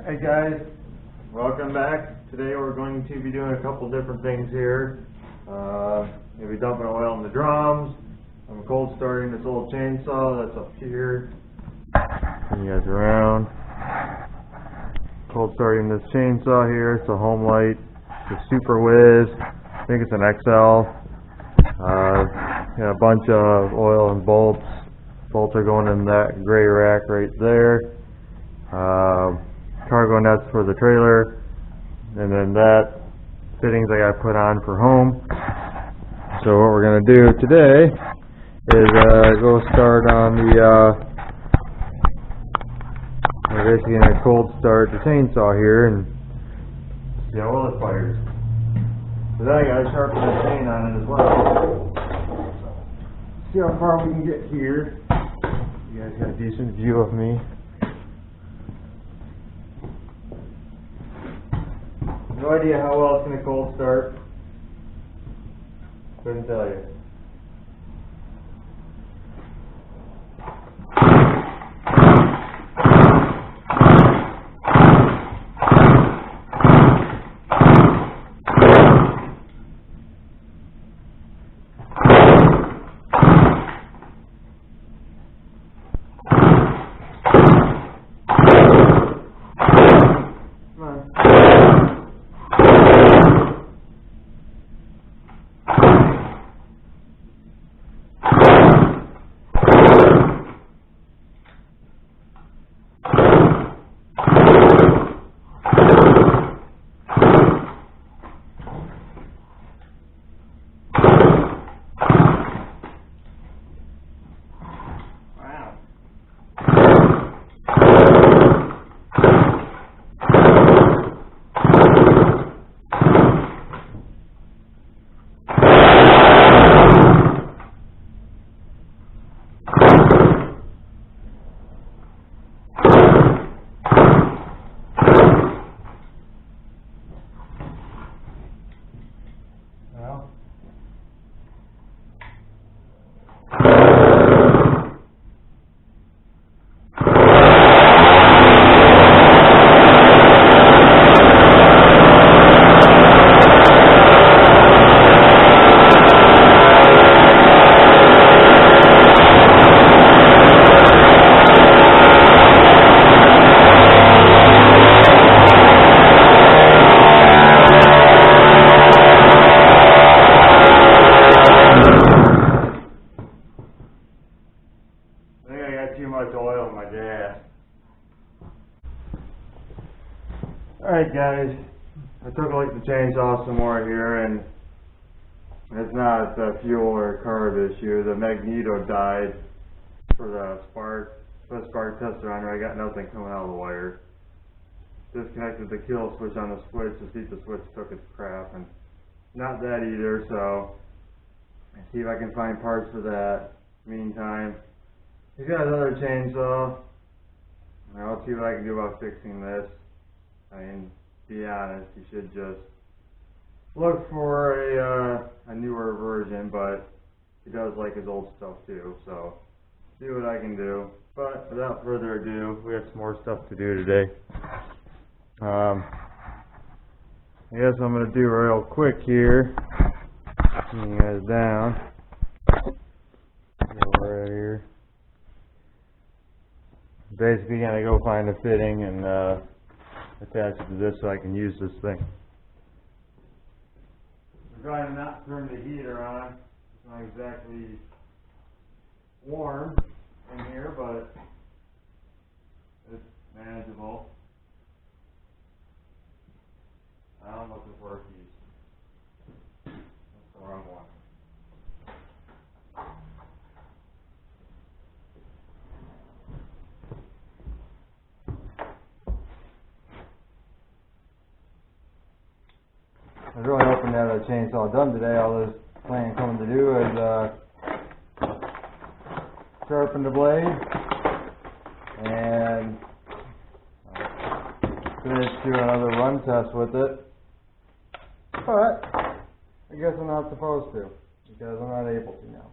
Hey guys, welcome back. Today we're going to be doing a couple different things here. Maybe dumping oil in the drums. I'm cold starting this old chainsaw that's up here. Turn you guys around. Cold starting this chainsaw here. It's a Homelite. It's a Super Whiz. I think it's an XL. Got a bunch of oil and bolts. Bolts are going in that gray rack right there. Cargo nets for the trailer, and then that fittings I got to put on for home. So what we're going to do today is go start on the we're basically going to cold start the chainsaw here and see how well it fires. So then I got to sharpen the chain on it as well. See how far we can get here. You guys got a decent view of me. No idea how well it's going to cold start. Couldn't tell you. Too much oil in my gas. Alright guys, I took a look at the chainsaw some more here, and it's not a fuel or carb issue. The magneto died for the spark tester on there. I got nothing coming out of the wire. Disconnected the kill switch on the switch to see if the switch took its crap, and not that either, so I'll see if I can find parts for that. Meantime, he's got another chainsaw. I'll see what I can do about fixing this. I mean, to be honest, you should just look for a newer version, but he does like his old stuff too, so see what I can do. But without further ado, we have some more stuff to do today. I guess I'm going to do real quick here. Bring you guys down. Go right here. Basically gonna go find a fitting and attach it to this so I can use this thing. I'm trying to not turn the heater on. It's not exactly warm in here, but it's manageable. I'm looking for a piece. That's the wrong one. I was really hoping to have that chainsaw done today. All I was planning coming to do is sharpen the blade and finish do another run test with it. But I guess I'm not supposed to because I'm not able to now.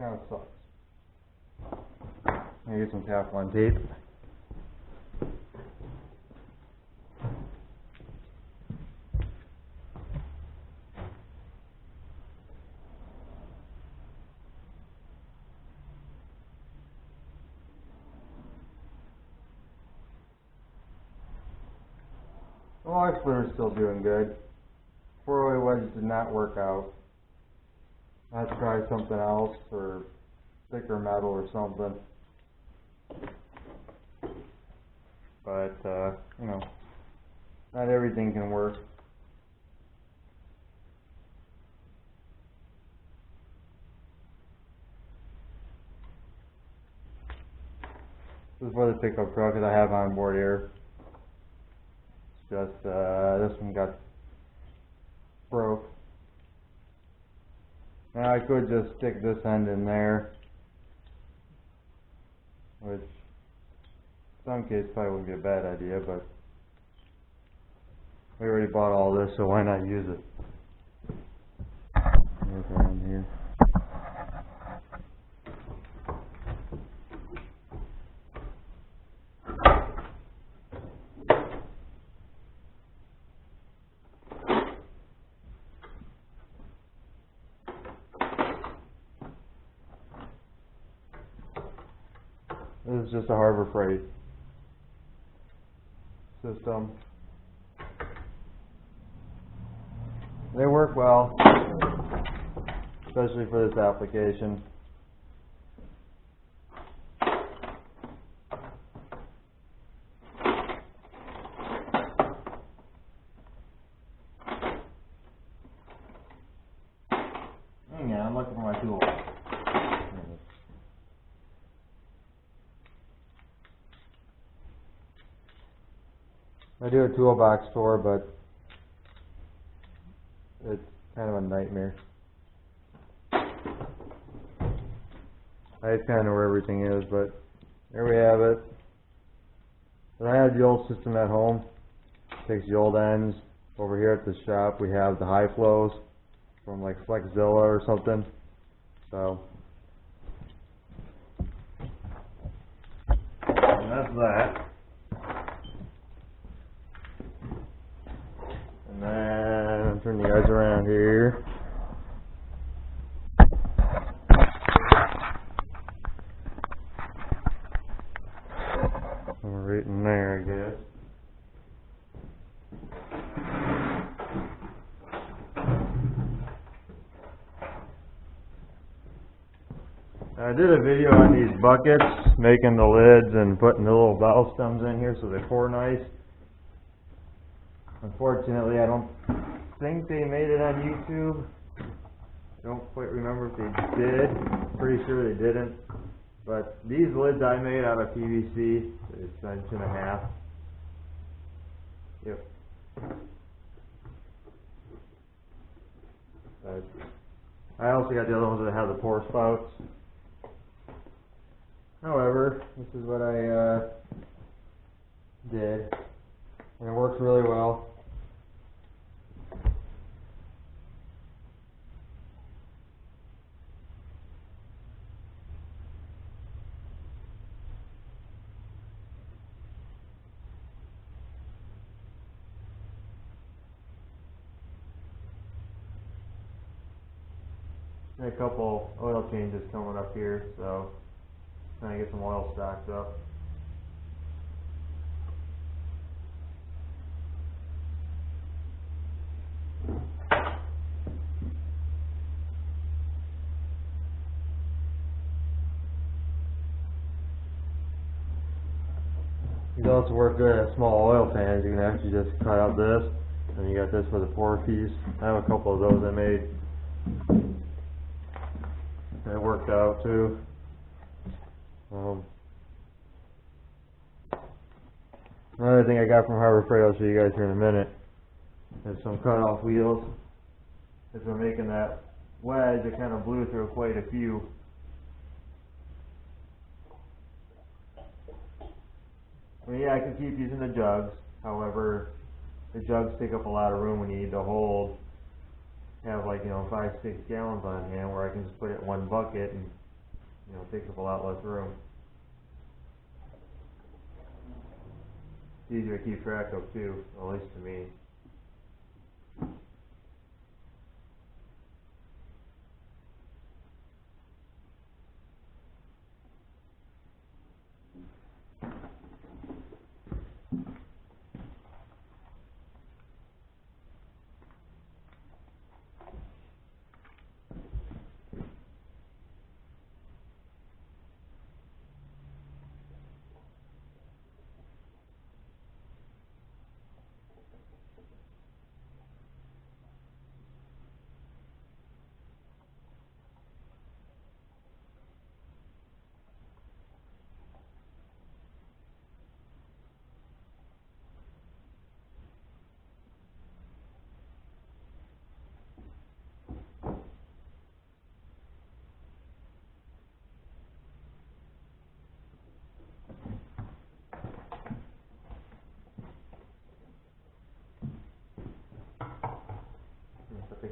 Kind of sucks. Let me get some Teflon tape. Well, our splitter's still doing good. 408 wedge did not work out. I'll try something else or thicker metal or something. But, you know, not everything can work. This is for the pickup truck that I have on board here. It's just, this one got broke. Now I could just stick this end in there, which in some cases probably wouldn't be a bad idea, but we already bought all this, so why not use it? Look around here. This is just a Harbor Freight system. They work well, especially for this application. Hang on, I'm looking for my tool. I do a toolbox store, but it's kind of a nightmare. I kind of know where everything is, but there we have it. And I have the old system at home. Takes the old ends. Over here at the shop, we have the high flows from like Flexzilla or something. So, and that's that. And then turn the edge around here. Right in there, I guess. I did a video on these buckets, making the lids and putting the little valve stems in here so they pour nice. Unfortunately, I don't think they made it on YouTube. I don't quite remember if they did. Pretty sure they didn't. But these lids I made out of PVC. It's an 1.5 inches. Yep. But I also got the other ones that have the pour spouts. However, this is what I did, and it works really well. And a couple oil changes coming up here, so trying to get some oil stocked up. These also work good at small oil pans. You can actually just cut out this, and you got this for the pour piece. I have a couple of those I made. It worked out too. Another thing I got from Harbor Freight, I'll show you guys here in a minute, is some cut-off wheels. As we're making that wedge, it kind of blew through quite a few. I mean, yeah, I can keep using the jugs. However, the jugs take up a lot of room when you need to hold. Have like, 5-6 gallons on hand, where I can just put it in one bucket and, it takes up a lot less room. It's easier to keep track of too, at least to me.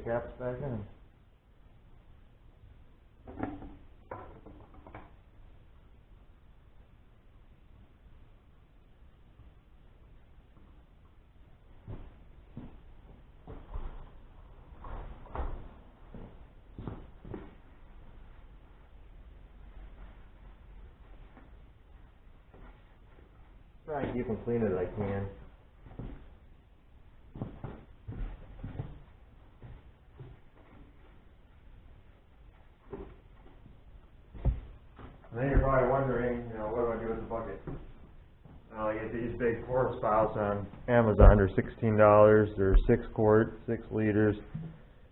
caps back in. Try and keep them clean as I can. And then you're probably wondering, what do I do with the bucket? Well, I get these big quart spouts on Amazon. They're $16. They're 6 quarts, 6 liters.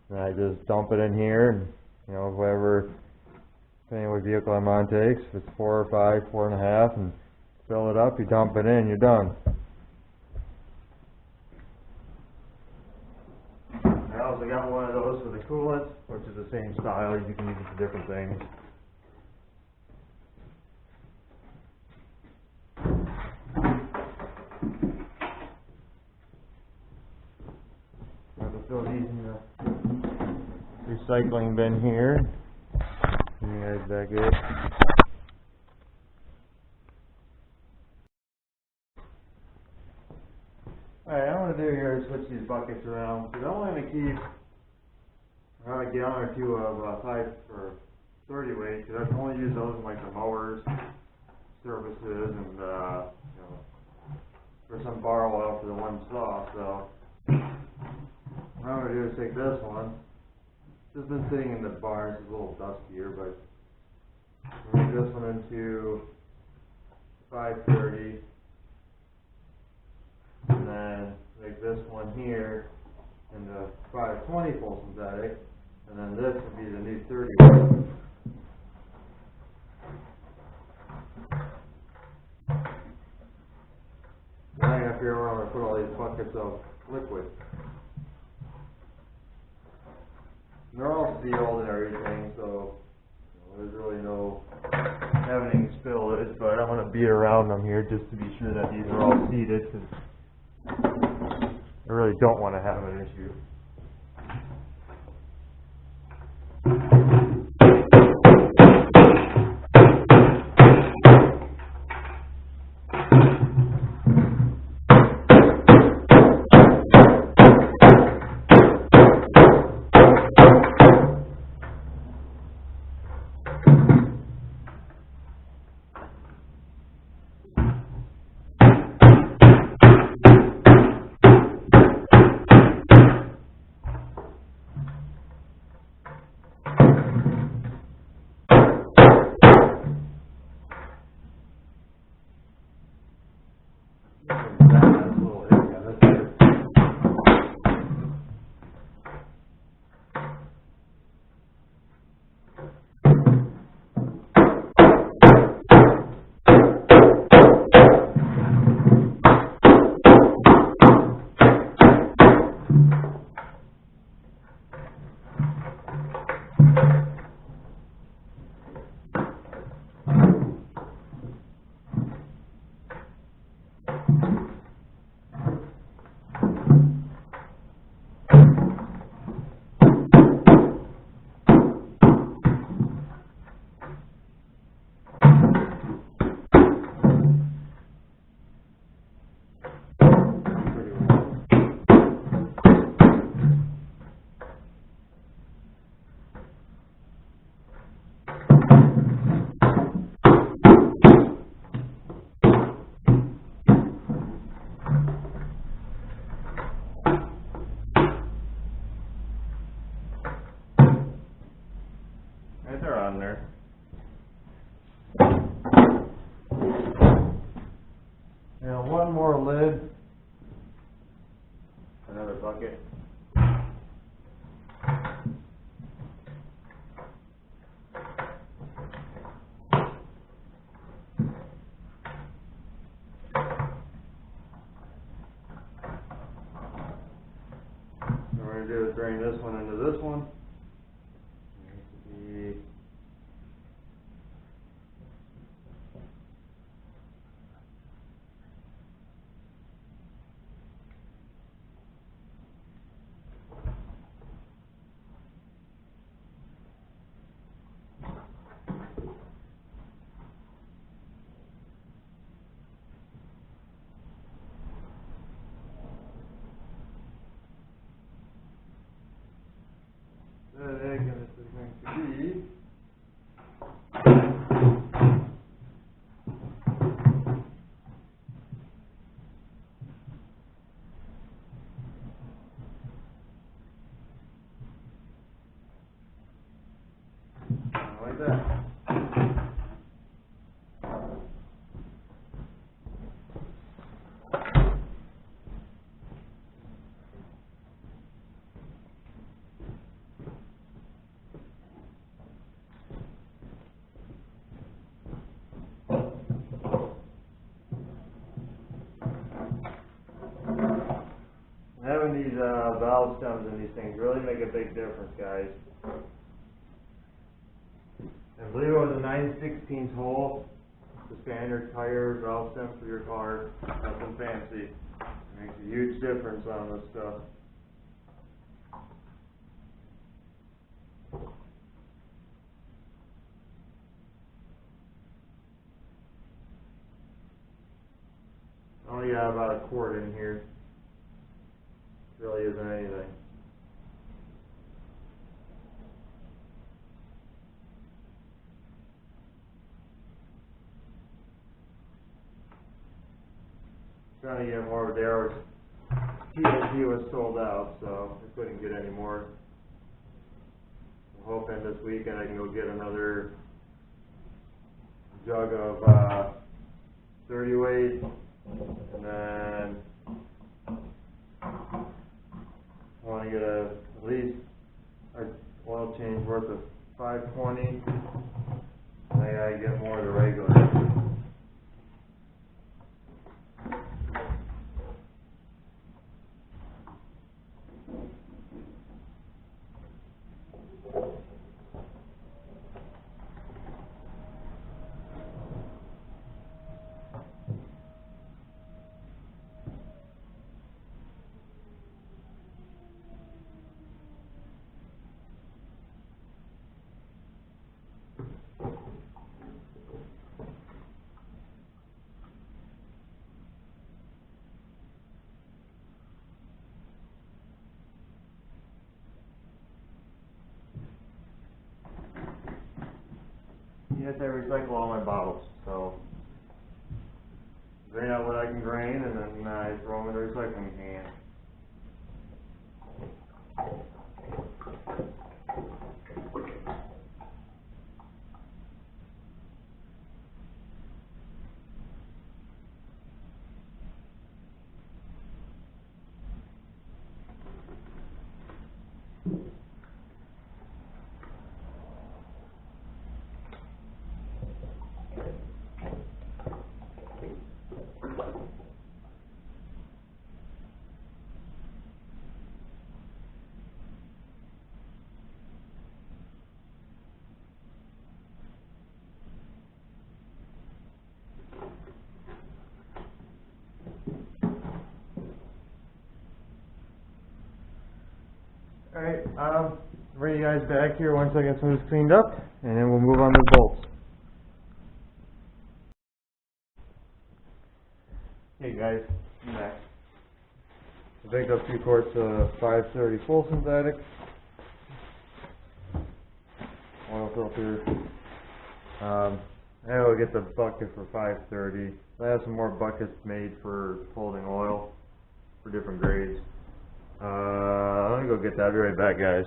And I just dump it in here, and whatever, depending on what vehicle I'm on takes, if it's 4 or 5, 4.5, and fill it up, you dump it in, you're done. I also got one of those for the coolant, which is the same style. You can use it for different things. I'll throw these in the recycling bin here. And you guys back here. Alright, I'm going to do here is switch these buckets around, because I'm only going to keep around a gallon or two of 5 or 30 weight, because I can only use those in like the mowers, services, and for some bar oil for the one saw. So what I'm going to do is take this one. It's just been sitting in the barn, it's a little dustier, but I'm going to make this one into 530. And then make this one here into 520 full synthetic, and then this would be the new 30 one. Now I have here where I'm going to put all these buckets of liquid. And they're all sealed and everything, so there's really no having any spillage, but I'm going to beat around them here just to be sure that these are all seated, because I really don't want to have an issue. They're on there. Now one more lid, another bucket. What we're going to do is drain this one into this one. valve stems in these things really make a big difference, guys. I believe it was a 9/16 hole. The standard tire valve stem for your car. Nothing fancy. It makes a huge difference on this stuff. Only got about a quart in here. Really isn't anything. Trying to get more of theirs. TNT was sold out, so I couldn't get any more. I'm hoping this weekend I can go get another jug of 30 weight, and then I want to get at least an oil change worth of 520, and I gotta get more of the regular. Yes, I recycle all my bottles, so drain out what I can drain, and then I throw them in the recycling can. Alright, bring you guys back here once I get some of this cleaned up, and then we'll move on to the bolts. Hey guys, I'm back. I picked up 2 quarts of 530 full synthetic oil filter. I will get the bucket for 530. I have some more buckets made for holding oil for different grades. Let me go get that. I'll be right back, guys.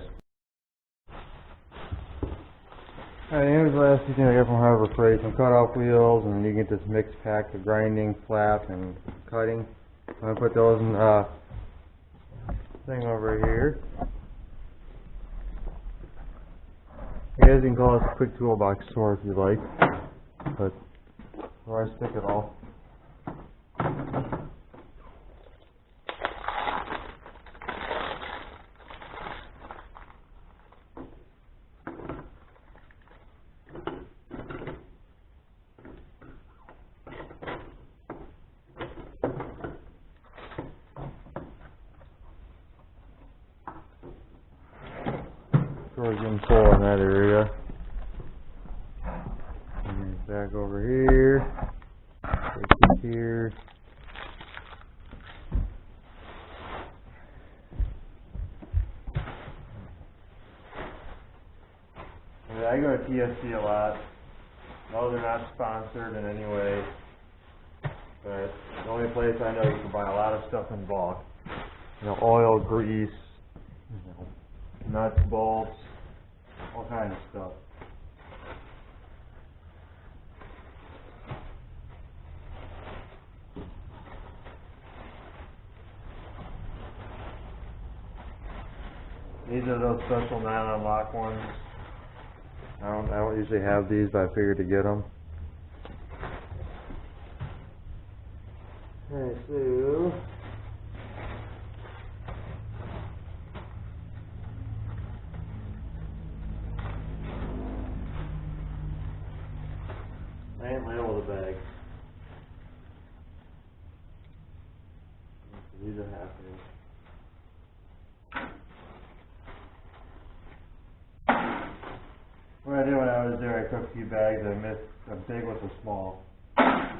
Alright, here's the last thing I got from Harbor Freight. Some cut-off wheels, and then you get this mixed pack of grinding, flap, and cutting. I'm going to put those in thing over here. You guys can call this a quick toolbox store if you like, but where I stick it all. Storage in full in that area. And back over here. Take it here. I go to TSC a lot. No, they're not sponsored in any way. But the only place I know you can buy a lot of stuff in bulk. You know, oil, grease, nuts, bolts, all kinds of stuff. These are those special nylon lock ones. I don't usually have these, but I figured to get them. Alright, so middle of the bag. These are happening. What I did when I was there, I took a few bags, I missed a big with a small. I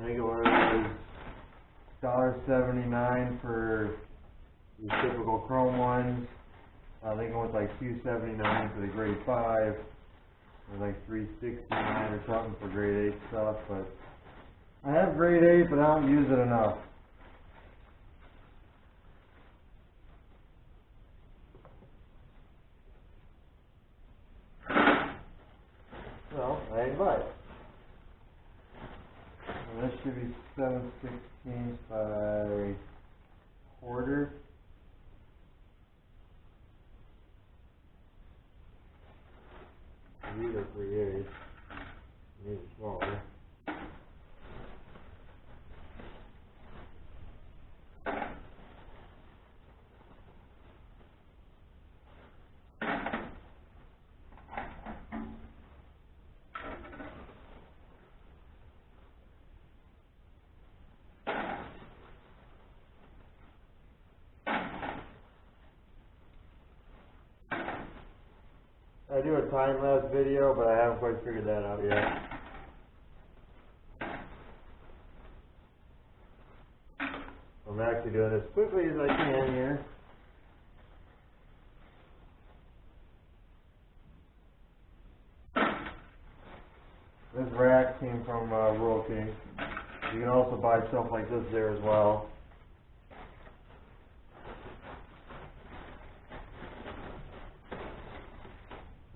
think it was $1.79 for the typical chrome ones. I think it was like $2.79 for the grade 5, or like $3.69 or something for grade 8 stuff. But I have grade 8, but I don't use it enough. So I didn't buy it. And this should be 7/16 by quarter. These are 3/8. These are smaller. I do a time-lapse video, but I haven't quite figured that out yet. I'm actually doing this quickly as I can here. This rack came from Rural King. You can also buy stuff like this there as well.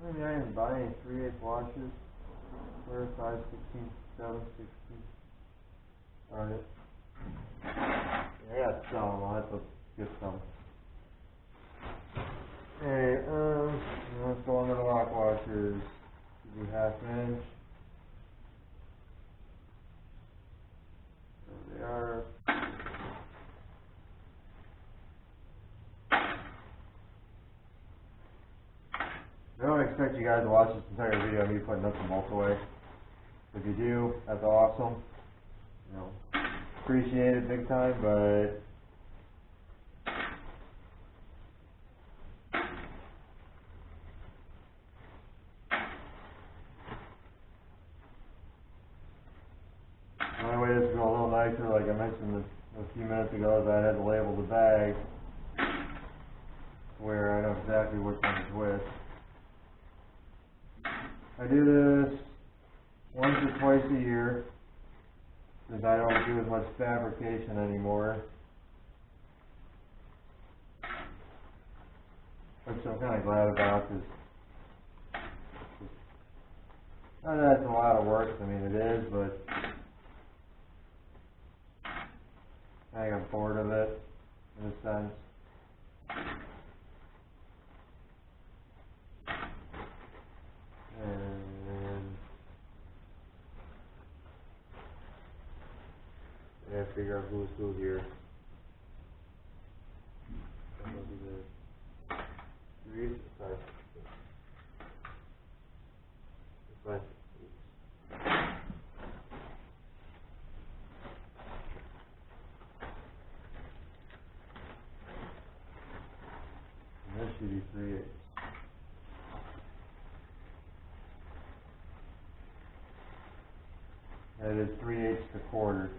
Maybe I didn't buy any 3/8 washers. Where 5/16, 7/16. Darn it. I got some. I'll have to get some. Hey, let's go on to the lock washers. Do 1/2 inch. There they are. I don't expect you guys to watch this entire video of me putting nuts and bolts away. If you do, that's awesome. You know, appreciate it big time, but the only way this is going a little nicer, like I mentioned a few minutes ago, is I had to label the bag where I know exactly which one is which. I do this once or twice a year, since I don't do as much fabrication anymore, which I'm kind of glad about, because not that it's a lot of work. I mean, it is, but I got bored of it in a sense. And I gotta figure out who's who here. Sorry. And this should be 3/8. That is 3/8 to quarter.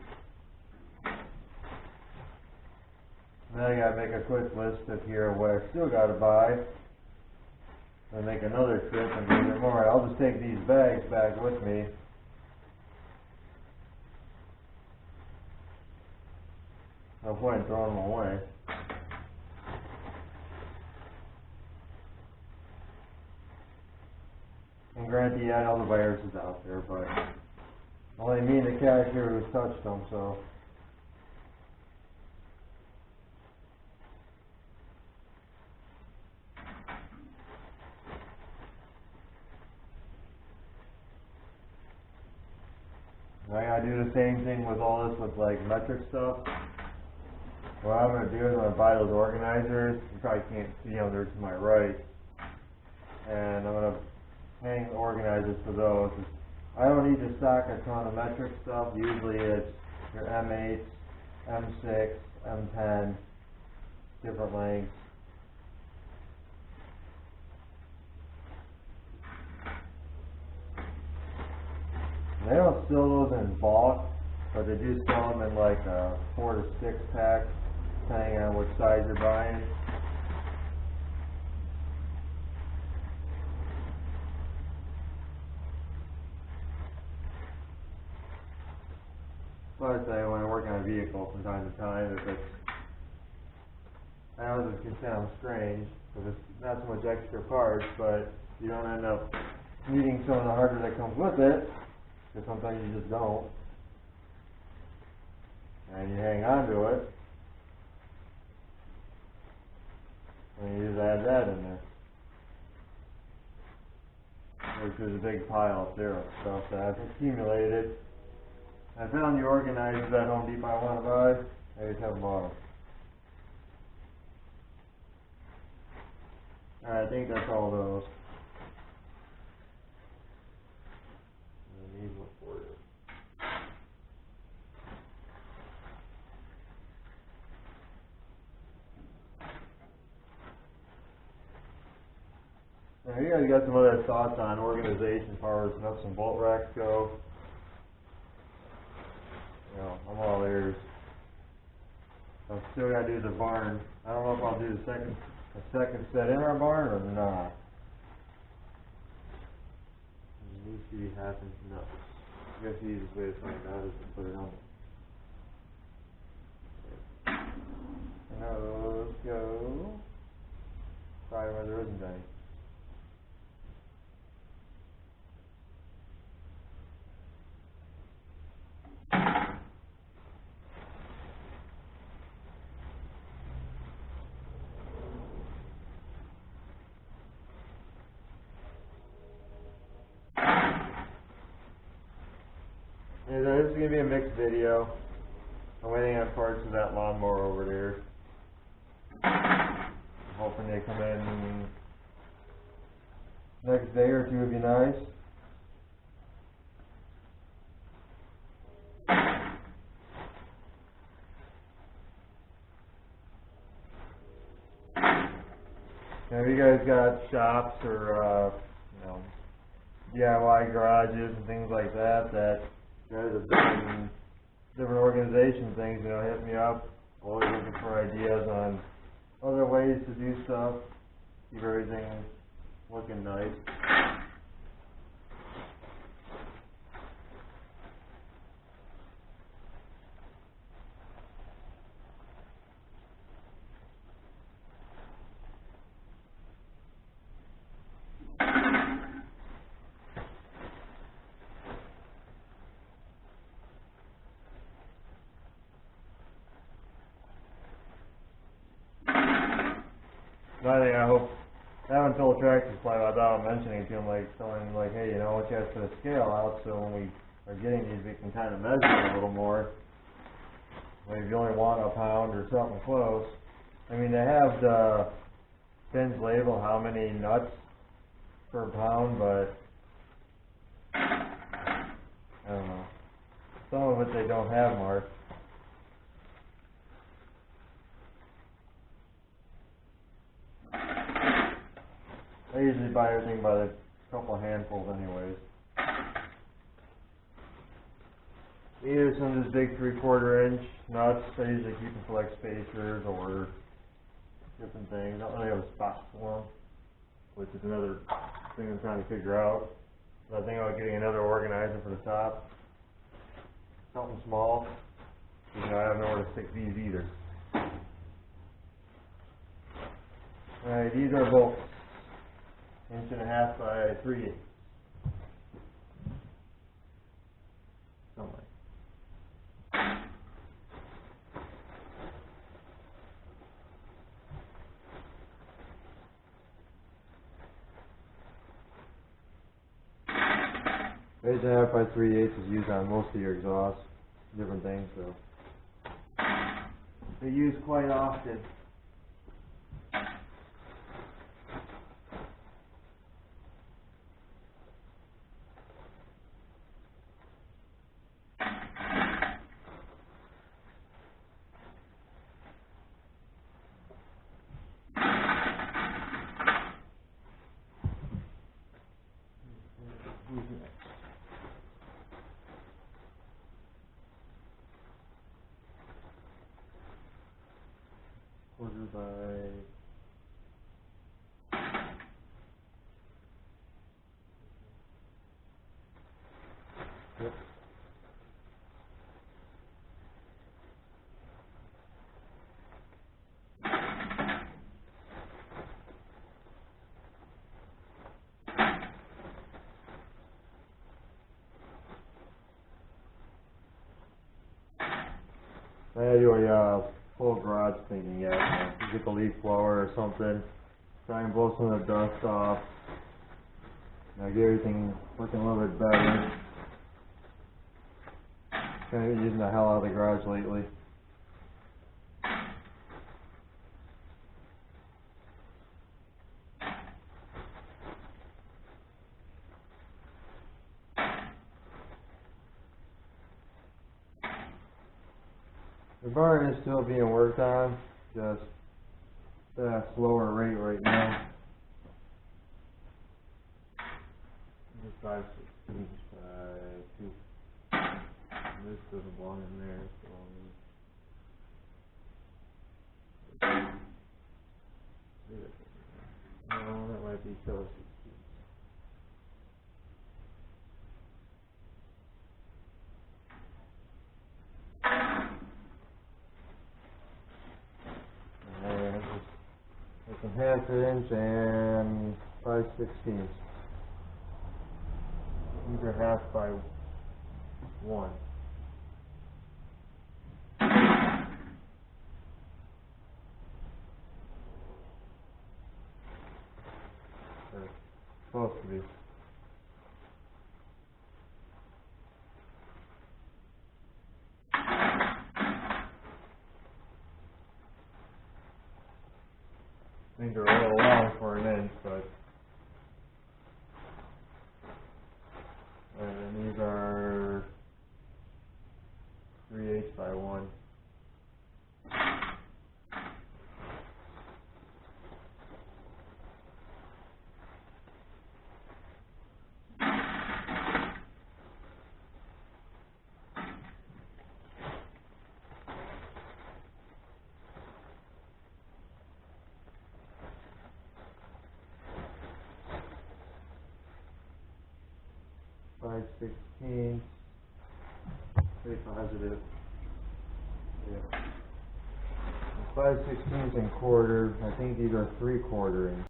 Now I gotta make a quick list of here what I still gotta buy. And make another trip and maybe more. I'll just take these bags back with me. No point in throwing them away. And granted, yeah, I know the virus is out there, but only me and the cashier who's touched them, so. I gotta do the same thing with all this with like metric stuff. What I'm gonna do is I'm gonna buy those organizers. You probably can't see them, they're to my right. And I'm gonna hang organizers for those. I don't need to stock a ton of metric stuff. Usually it's your M8, M6, M10, different lengths. And they don't sell those in bulk, but they do sell them in like a 4 to 6 pack, depending on which size you're buying. So I say when I work on a vehicle from time to time, if it's, I know this can sound strange, because it's not so much extra parts, but you don't end up needing some of the hardware that comes with it, because sometimes you just don't, and you hang on to it, and you just add that in there. Which is a big pile up there of stuff that I've accumulated. I found the organizers at Home Depot I want to buy. I just haven't bought them. Alright, I think that's all those. I need one for you. Now, you guys got some other thoughts on organization as far as nuts and bolt racks go? You know, I'm all ears. I've still got to do the barn. I don't know if I'll do the second set in our barn or not. It needs to be half inch nuts. I guess the easiest way to find out is to put it on there. And those go probably where there isn't any. This is going to be a mixed video. I'm waiting on parts of that lawnmower over there. I'm hoping they come in next day or two would be nice. Now, if you guys got shops or you know, DIY garages and things like that you guys have done different organization things, you know, hit me up. Always looking for ideas on other ways to do stuff, keep everything looking nice. Another thing I hope, I haven't told Tractor Supply without mentioning it to them, like telling them, like, hey, you know, I want you guys to put a scale out so when we are getting these, we can kind of measure it a little more. Like if you only want a pound or something close. I mean, they have the bins label how many nuts per pound, but I don't know. Some of it they don't have marked. I usually buy everything by the couple handfuls anyways. Either some of these big 3/4 inch nuts, I usually keep them for like spacers or different things. I don't really have a spot for them, which is another thing I'm trying to figure out. So I think about getting another organizer for the top. Something small. You know, I have nowhere to stick these either. Alright, these are both 1.5 by 3/8. Something. Eight and a half by 3/8 is used on most of your exhausts, different things, so they're used quite often. by... Yep. I had to do a full garage cleaning yet. You get the leaf blower or something, try and blow some of the dust off. Now get everything looking a little bit better. Kind of using the hell out of the garage lately. The barn is still being worked on, just at a slower rate right now. Just 5/16 by 2. This doesn't belong in there, so no, that might be so. It's a 1/2 inch and 5/16. These are 1/2 by 1. They're supposed to be. I think they're a little long for an inch, but and these are 3/8 by 1. Five 16. Pretty positive. Yeah. 5/16 and quarter. I think these are 3/4 inch.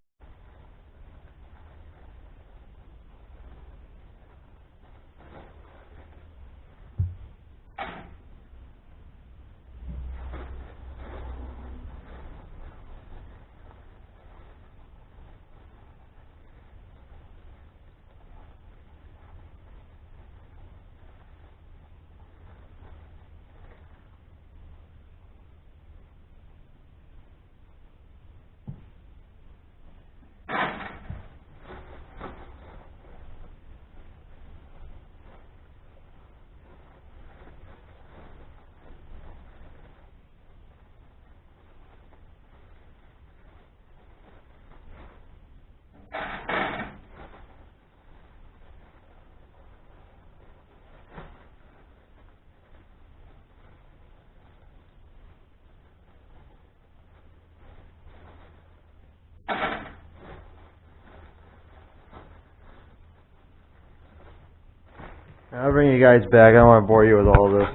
I'll bring you guys back. I don't want to bore you with all this.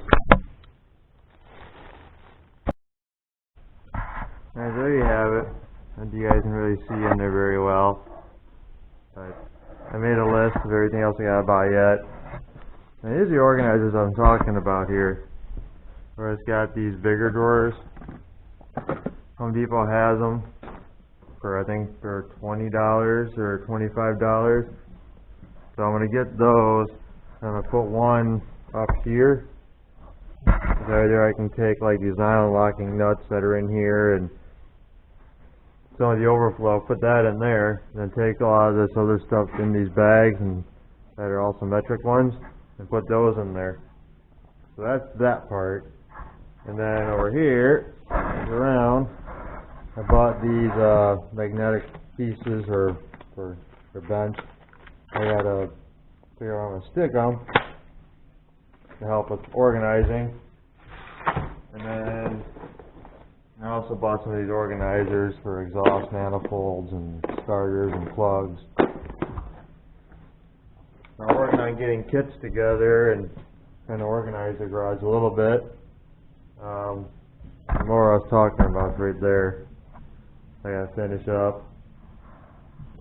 Alright, there you have it. And you guys can really see in there very well. But I made a list of everything else I gotta buy yet. And here's the organizers I'm talking about here. Where it's got these bigger drawers. Home Depot has them for, I think, for $20 or $25. So I'm gonna get those. I'm going to put one up here. There I can take like these nylon locking nuts that are in here and some of the overflow, put that in there, and then take a lot of this other stuff in these bags and that are also metric ones and put those in there. So that's that part. And then over here, around, I bought these magnetic pieces for bench. I got a figure out how I'm going to stick them to help with organizing. And then I also bought some of these organizers for exhaust manifolds and starters and plugs. I'm working on getting kits together and kind of organize the garage a little bit. The more I was talking about right there, I gotta finish up.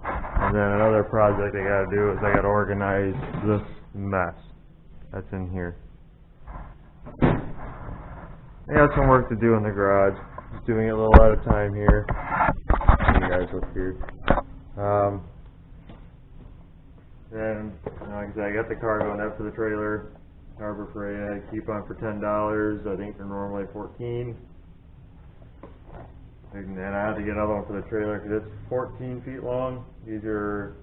And then another project I gotta do is I gotta organize this mess that's in here. I got some work to do in the garage. Just doing it a little at a time here. You guys look here. And like I said, I got the cargo net for the trailer. Harbor Freight I had to keep on for $10. I think they're normally $14. And then I had to get another one for the trailer because it's 14 feet long. These are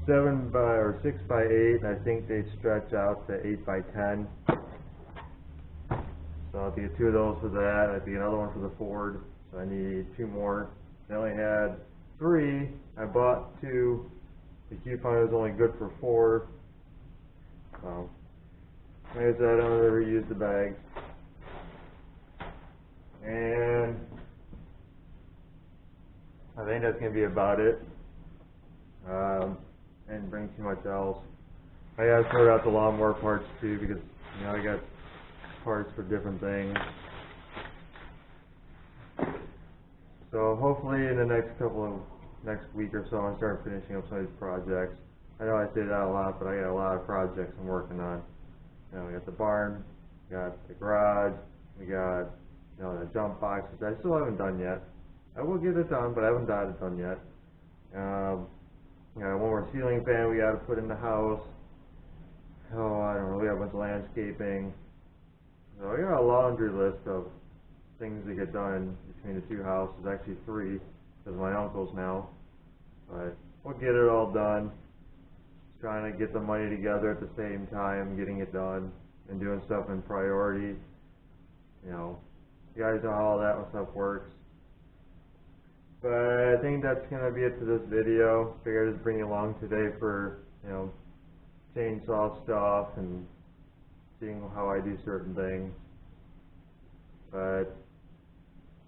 6 by 8, and I think they stretch out to 8 by 10. So I'll have to get 2 of those for that. I have to get another one for the Ford. So I need 2 more. I only had 3. I bought 2. The coupon was only good for 4. So like I said, I don't ever use the bags. And I think that's going to be about it. I didn't bring too much else. I got to sort out the lawnmower parts too because, you know, I got parts for different things. So hopefully in the next week or so I'm going to start finishing up some of these projects. I know I say that a lot, but I got a lot of projects I'm working on. You know, we got the barn, we got the garage, we got, you know, the jump boxes. I still haven't done yet. I will get it done, but I haven't got it done yet. You know, one more ceiling fan we got to put in the house. Oh, I don't know. We got a bunch of landscaping. So I got a laundry list of things to get done between the 2 houses. Actually 3, because my uncle's now. But we'll get it all done. Just trying to get the money together at the same time, getting it done, and doing stuff in priority. You know, you guys know how all that stuff works. But I think that's going to be it for this video. Figured I'd just bring you along today for, you know, chainsaw stuff and seeing how I do certain things. But,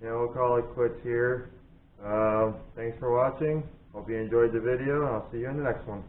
you know, we'll call it quits here. Thanks for watching. Hope you enjoyed the video, and I'll see you in the next one.